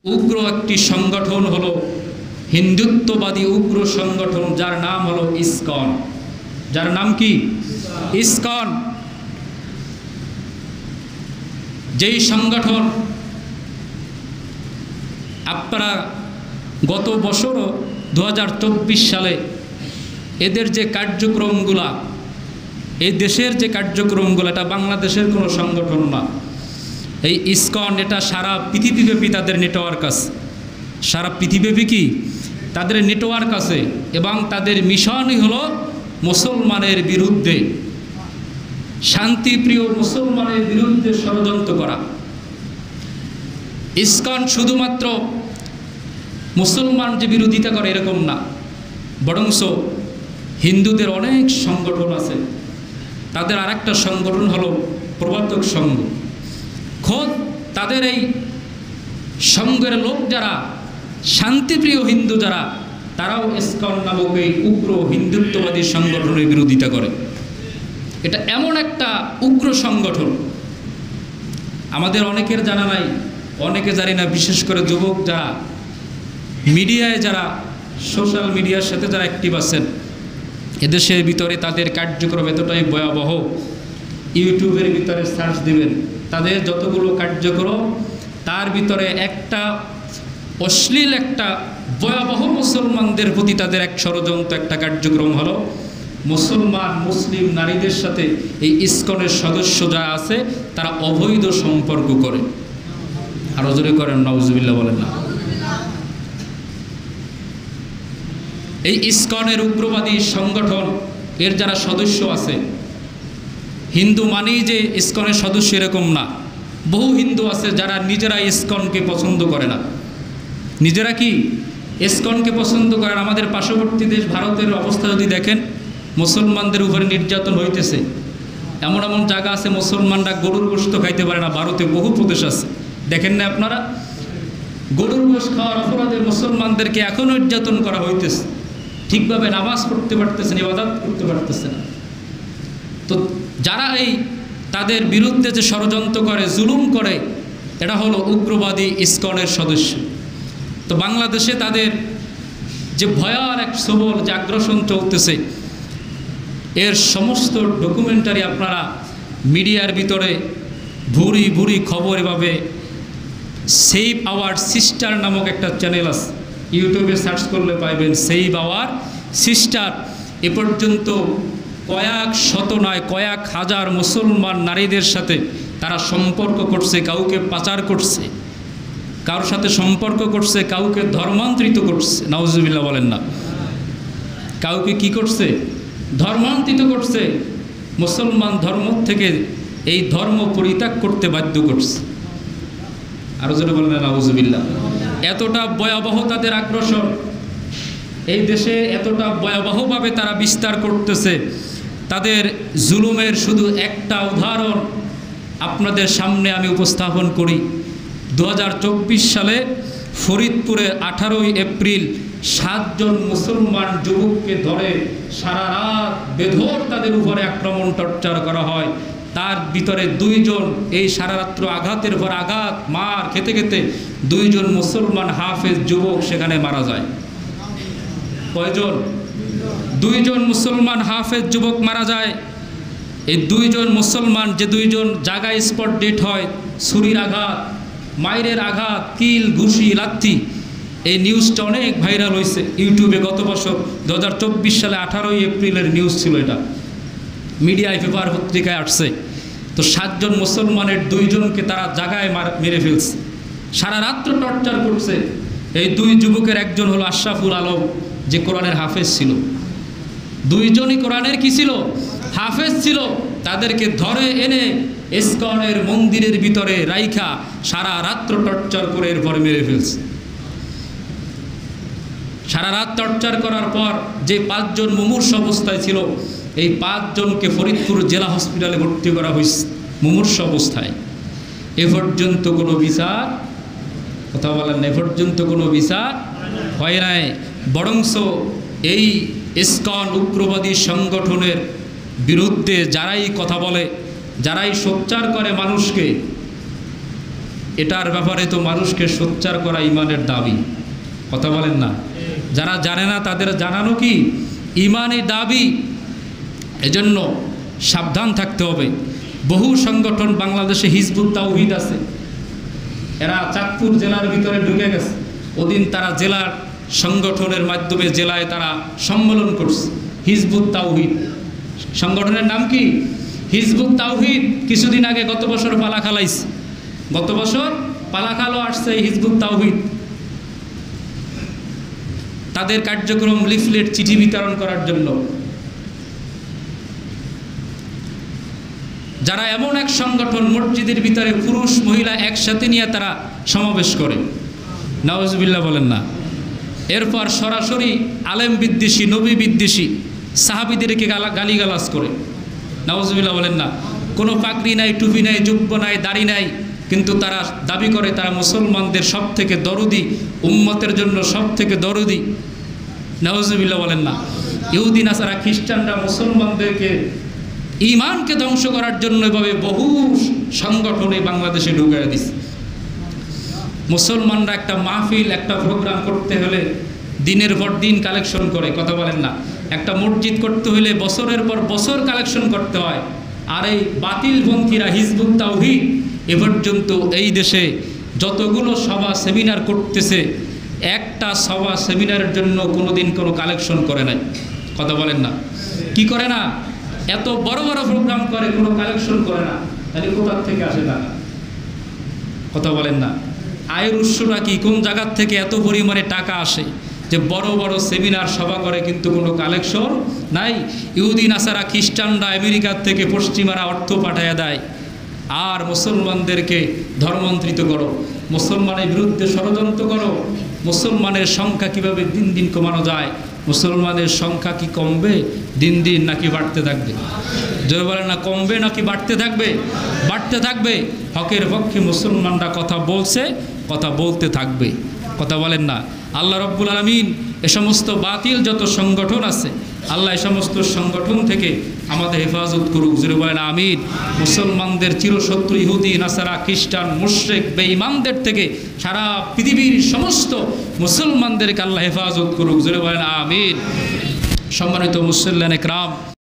উগ্র একটি সংগঠন হলো হিন্দুত্ববাদী উগ্র সংগঠন, যার নাম হলো ইসকন। যার নাম কি? ইসকন। যেই সংগঠন আপনারা গত বছরও 2024 সালে এদের যে কার্যক্রমগুলা, এই দেশের যে কার্যক্রমগুলো, এটা বাংলাদেশের কোনো সংগঠন না। এই ইসকন এটা সারা পৃথিবীব্যাপী তাদের নেটওয়ার্ক আছে, সারা পৃথিবীব্যাপী কি তাদের নেটওয়ার্ক আছে, এবং তাদের মিশনই হলো মুসলমানের বিরুদ্ধে, শান্তিপ্রিয় মুসলমানের বিরুদ্ধে ষড়যন্ত্র করা। ইসকন শুধুমাত্র মুসলমান যে বিরোধিতা করে এরকম না, বরংস হিন্দুদের অনেক সংগঠন আছে। তাদের আরেকটা সংগঠন হলো প্রবর্তক সংঘ। খোদ তাদের এই সংঘের লোক যারা শান্তিপ্রিয় হিন্দু যারা, তারাও ইসকন নামক এই উগ্র হিন্দুত্ববাদী সংগঠনের বিরোধিতা করে। এটা এমন একটা উগ্র সংগঠন, আমাদের অনেকের জানা নাই, অনেকে জানি না, বিশেষ করে যুবক যারা মিডিয়ায়, যারা সোশ্যাল মিডিয়ার সাথে যারা অ্যাক্টিভ আছেন, এদেশের ভিতরে তাদের কার্যক্রম এতটাই ভয়াবহ। ইউটিউবের ভিতরে সার্চ দিবেন, তাদের যতগুলো কার্যক্রম, তার ভিতরে একটা অশ্লীল, একটা ভয়াবহ মুসলমানদের প্রতি তাদের এক ষড়যন্ত্র, একটা কার্যক্রম হলো মুসলমান মুসলিম নারীদের সাথে এই ইসকনের সদস্য যারা আছে তারা অবৈধ সম্পর্ক করে। আর জোরে করেন নাউজুবিল্লাহ, বলেন না। এই ইসকনের উগ্রবাদী সংগঠন, এর যারা সদস্য আছে, হিন্দু মানেই যে ইসকনের সদস্য এরকম না। বহু হিন্দু আছে যারা নিজেরা ইসকনকে পছন্দ করে না, নিজেরা কি ইসকনকে পছন্দ করেন। আমাদের পার্শ্ববর্তী দেশ ভারতের অবস্থা যদি দেখেন, মুসলমানদের উপরে নির্যাতন হইতেছে। এমন এমন জায়গা আছে মুসলমানরা গরুর গোশত খাইতে পারে না, ভারতে বহু প্রদেশ আছে, দেখেন না আপনারা? গরুর গোশত খাওয়ার অপরাধে মুসলমানদেরকে এখনও নির্যাতন করা হইতেছে, ঠিকভাবে নামাজ পড়তে পারতেছে না, ইবাদত করতে পারতেছে না। তো যারা এই তাদের বিরুদ্ধে যে ষড়যন্ত্র করে, জুলুম করে, এটা হলো উগ্রবাদী ইসকনের সদস্য। তো বাংলাদেশে তাদের যে ভয়ার এক সবল যে আগ্রাসন চলতেছে, এর সমস্ত ডকুমেন্টারি আপনারা মিডিয়ার ভিতরে ভুরি ভুরি খবর এভাবে সেভ আওয়ার সিস্টার নামক একটা চ্যানেল আছে, ইউটিউবে সার্চ করলে পাইবেন, সেভ আওয়ার সিস্টার। এ পর্যন্ত কয়েক শত নয়, কয়েক হাজার মুসলমান নারীদের সাথে তারা সম্পর্ক করছে, কাউকে পাচার করছে, কারোর সাথে সম্পর্ক করছে, কাউকে ধর্মান্তরিত করছে। নাউজুবিল্লাহ, বলেন না। কাউকে কি করছে? ধর্মান্তরিত করছে, মুসলমান ধর্ম থেকে এই ধর্ম পরিত্যাগ করতে বাধ্য করছে। আরো যেটা বলেন না, নাউজুবিল্লাহ। এতটা ভয়াবহ তাদের আগ্রাসন, এই দেশে এতটা ভয়াবহভাবে তারা বিস্তার করতেছে। তাদের জুলুমের শুধু একটা উদাহরণ আপনাদের সামনে আমি উপস্থাপন করি। 2024 সালে ফরিদপুরে 18 এপ্রিল 7 জন মুসলমান যুবককে ধরে সারা রাত বেধড় তাদের উপরে আক্রমণ, টর্চার করা হয়। তার ভিতরে 2 জন এই সারা রাত্র আঘাতের পর আঘাত, মার খেতে খেতে 2 জন মুসলমান হাফেজ যুবক সেখানে মারা যায়। কয়জন? 2 জন মুসলমান হাফেজ যুবক মারা যায়। এই 2 জন মুসলমান, যে 2 জন জায়গায় স্পট ডেট হয়, ছুরির আঘাত, মাইরের আঘাত, কিল, ঘুষি, লাথি, এই নিউজটা অনেক ভাইরাল হয়েছে ইউটিউবে। গত বছর 2024 সালে 18 এপ্রিলের নিউজ ছিল, এটা মিডিয়ায়, পেপার, পত্রিকায় আসছে। তো 7 জন মুসলমানের 2 জনকে তারা জায়গায় মেরে ফেলছে, সারা রাত্র টর্চার করছে। এই 2 যুবকের একজন হলো আশরাফুল আলম, যে কোরআনের হাফেজ ছিল। 2 জনই কোরআনের কি ছিল? হাফেজ ছিল। তাদেরকে ধরে এনে ইসকনের মন্দিরের ভিতরে রাইখা সারা রাত্র টর্চার করে এরপরে মেরে ফেলছে। সারা রাত টর্চার করার পর যে 5 জন মুমূর্ষ অবস্থায় ছিল, এই 5 জনকে ফরিদপুর জেলা হসপিটালে ভর্তি করা হয়েছে মুমূর্ষ অবস্থায়। এ পর্যন্ত কোনো বিচার, কথা বলেন না, এ পর্যন্ত কোনো বিচার হয় নাই। বরংস এই ইসকন উগ্রবাদী সংগঠনের বিরুদ্ধে যারাই কথা বলে, যারাই সোচ্চার করে মানুষকে, এটার ব্যাপারে তো মানুষকে সোচ্চার করা ইমানের দাবি। কথা বলেন না? যারা জানে না তাদের জানানো কি ইমানি দাবি। এজন্য সাবধান থাকতে হবে। বহু সংগঠন বাংলাদেশে হিজবুত তাওহীদ আছে, এরা চাঁদপুর জেলার ভিতরে ঢুকে গেছে। ওদিন তারা জেলার সংগঠনের মাধ্যমে জেলায় তারা সম্মেলন করছে। হিজবুত তাওহীদ সংগঠনের নাম কি? হিজবুত তাওহীদ। কিছুদিন আগে গত বছর পালা খালাইছে, গত বছর পালাখালো আসছে এই হিজবুত তাওহীদ। তাদের কার্যক্রম লিফলেট চিঠি বিতরণ করার জন্য। যারা এমন এক সংগঠন মসজিদের ভিতরে পুরুষ মহিলা একসাথে নিয়ে তারা সমাবেশ করে, নাউজুবিল্লাহ বলেন না। এরপর সরাসরি আলেম বিদ্বেষী, নবী বিদ্বেষী সাহাবীদেরকে গালিগালাজ করে, নাউজুবিল্লাহ বলেন না। কোনো পাগড়ি নাই, টুপি নাই, জুব্ব নাই, দাড়ি নাই, কিন্তু তারা দাবি করে তারা মুসলমানদের সব থেকে দরদি, উম্মতের জন্য সব থেকে দরদি, নাউজুবিল্লাহ বলেন না। ইহুদি নাসারা খ্রিস্টানরা মুসলমানদেরকে ঈমানকে ধ্বংস করার জন্য এভাবে বহু সংগঠনে বাংলাদেশে ঢুকিয়ে দিচ্ছে। মুসলমানরা একটা মাহফিল, একটা প্রোগ্রাম করতে হলে দিনের পর দিন কালেকশন করে, কথা বলেন না। একটা মসজিদ করতে হলে বছরের পর বছর কালেকশন করতে হয়। আর এই বাতিলপন্থীরা হিজবুত তাওহীদ এ পর্যন্ত এই দেশে যতগুলো সভা সেমিনার করতেছে, একটা সভা সেমিনারের জন্য কোনোদিন কোনো কালেকশন করে নাই, কথা বলেন না। কি করে না? এত বড় বড় প্রোগ্রাম করে, কোনো কালেকশন করে না। তাহলে কোথার থেকে আসে টাকা? কথা বলেন না। আয়ের উৎসটা কি? কোন জায়গার থেকে এত পরিমাণে টাকা আসে যে বড় বড় সেমিনার সভা করে কিন্তু কোনো কালেকশন নাই? ইহুদি নাসারা খ্রিস্টানরা আমেরিকার থেকে পশ্চিমারা অর্থ পাঠাইয়া দেয়, আর মুসলমানদেরকে ধর্মান্তরিত করো, মুসলমানের বিরুদ্ধে ষড়যন্ত্র করো। মুসলমানের সংখ্যা কিভাবে দিন দিন কমানো যায়? মুসলমানের সংখ্যা কি কমবে দিন দিন নাকি বাড়তে থাকবে? জোরে বলেন না, কমবে নাকি বাড়তে থাকবে? বাড়তে থাকবে। হকের পক্ষে মুসলমানরা কথা বলছে, কথা বলতে থাকবে, কথা বলেন না। আল্লাহ রব্বুল আলামিন এ সমস্ত বাতিল যত সংগঠন আছে, আল্লাহ এ সমস্ত সংগঠন থেকে আমাদের হেফাজত করুক। জোরে বলেন আমিন। মুসলমানদের চিরশত্রু ইহুদি নাসারা খ্রিস্টান মুশরিক বেঈমানদের থেকে সারা পৃথিবীর সমস্ত মুসলমানদেরকে আল্লাহ হেফাজত করুক। জোরে বলেন আমিন। সম্মানিত মুসল্লিয়ানে কেরাম।